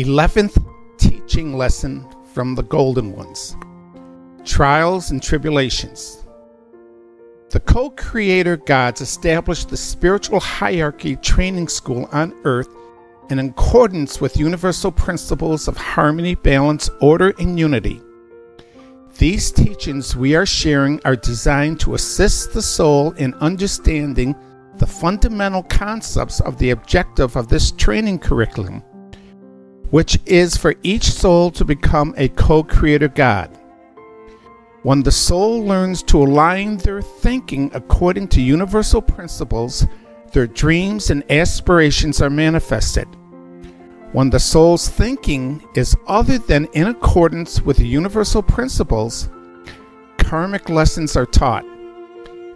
11th teaching lesson from the Golden Ones. Trials and Tribulations. The co-creator gods established the spiritual hierarchy training school on earth in accordance with universal principles of harmony, balance, order, and unity. These teachings we are sharing are designed to assist the soul in understanding the fundamental concepts of the objective of this training curriculum, which is for each soul to become a co-creator God. When the soul learns to align their thinking according to universal principles, their dreams and aspirations are manifested. When the soul's thinking is other than in accordance with the universal principles, karmic lessons are taught.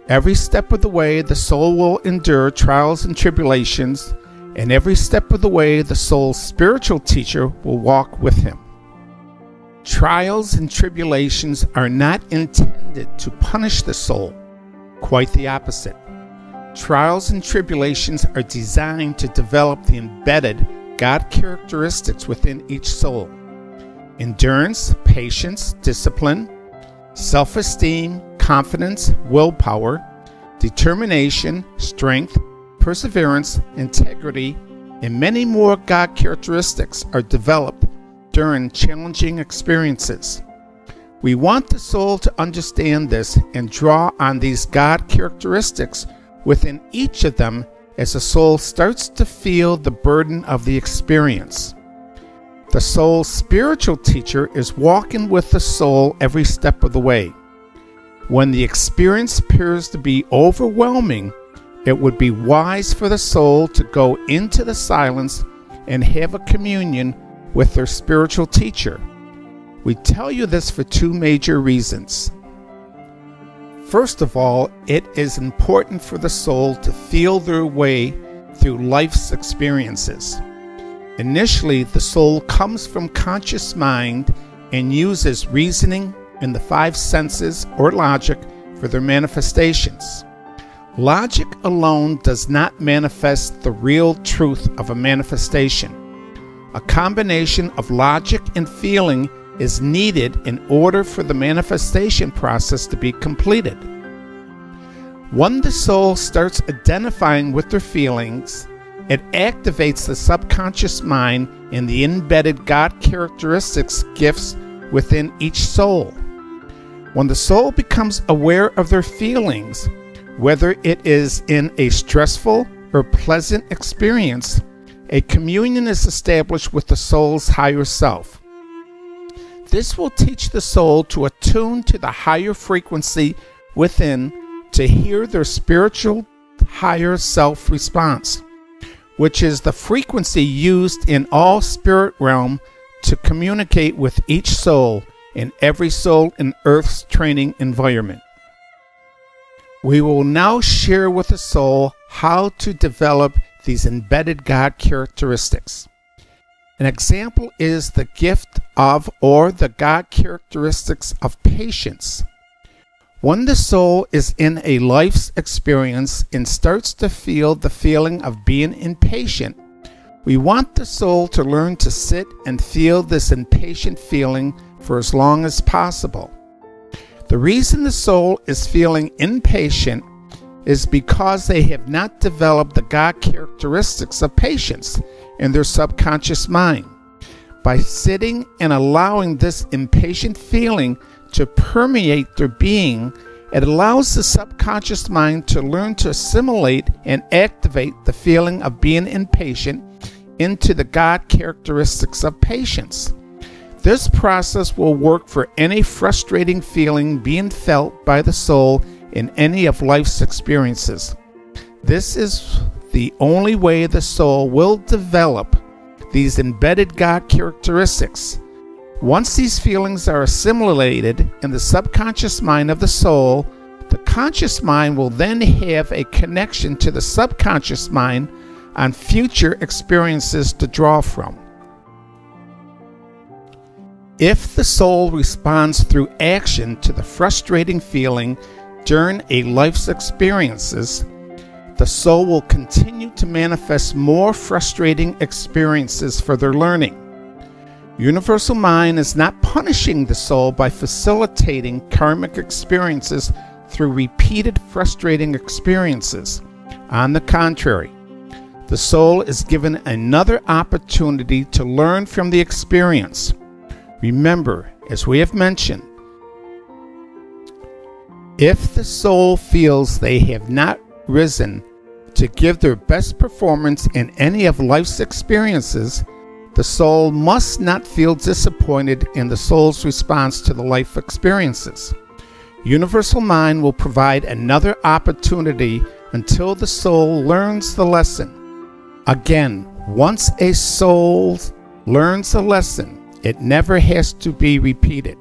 Every step of the way, the soul will endure trials and tribulations, and every step of the way, the soul's spiritual teacher will walk with him. Trials and tribulations are not intended to punish the soul. Quite the opposite. Trials and tribulations are designed to develop the embedded God characteristics within each soul: endurance, patience, discipline, self-esteem, confidence, willpower, determination, strength, perseverance, integrity, and many more God characteristics are developed during challenging experiences. We want the soul to understand this and draw on these God characteristics within each of them as the soul starts to feel the burden of the experience. The soul's spiritual teacher is walking with the soul every step of the way. When the experience appears to be overwhelming, it would be wise for the soul to go into the silence and have a communion with their spiritual teacher. We tell you this for two major reasons. First of all, it is important for the soul to feel their way through life's experiences. Initially, the soul comes from conscious mind and uses reasoning and the five senses or logic for their manifestations. Logic alone does not manifest the real truth of a manifestation. A combination of logic and feeling is needed in order for the manifestation process to be completed. When the soul starts identifying with their feelings, it activates the subconscious mind and the embedded God characteristics gifts within each soul. When the soul becomes aware of their feelings, whether it is in a stressful or pleasant experience, a communion is established with the soul's higher self. This will teach the soul to attune to the higher frequency within to hear their spiritual higher self response, which is the frequency used in all spirit realm to communicate with each soul and every soul in Earth's training environment. We will now share with the soul how to develop these embedded God characteristics. An example is the gift of or the God characteristics of patience. When the soul is in a life's experience and starts to feel the feeling of being impatient, we want the soul to learn to sit and feel this impatient feeling for as long as possible. The reason the soul is feeling impatient is because they have not developed the God characteristics of patience in their subconscious mind. By sitting and allowing this impatient feeling to permeate their being, it allows the subconscious mind to learn to assimilate and activate the feeling of being impatient into the God characteristics of patience. This process will work for any frustrating feeling being felt by the soul in any of life's experiences. This is the only way the soul will develop these embedded God characteristics. Once these feelings are assimilated in the subconscious mind of the soul, the conscious mind will then have a connection to the subconscious mind on future experiences to draw from. If the soul responds through action to the frustrating feeling during a life's experiences, the soul will continue to manifest more frustrating experiences for their learning. Universal Mind is not punishing the soul by facilitating karmic experiences through repeated frustrating experiences. On the contrary, the soul is given another opportunity to learn from the experience. Remember, as we have mentioned, if the soul feels they have not risen to give their best performance in any of life's experiences, the soul must not feel disappointed in the soul's response to the life experiences. Universal Mind will provide another opportunity until the soul learns the lesson. Again, once a soul learns the lesson, it never has to be repeated.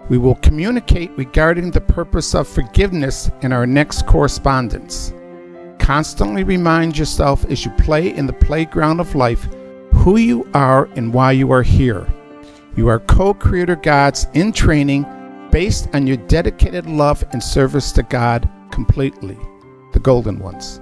We will communicate regarding the purpose of forgiveness in our next correspondence. Constantly remind yourself as you play in the playground of life who you are and why you are here. You are co-creator gods in training based on your dedicated love and service to God completely, the Golden Ones.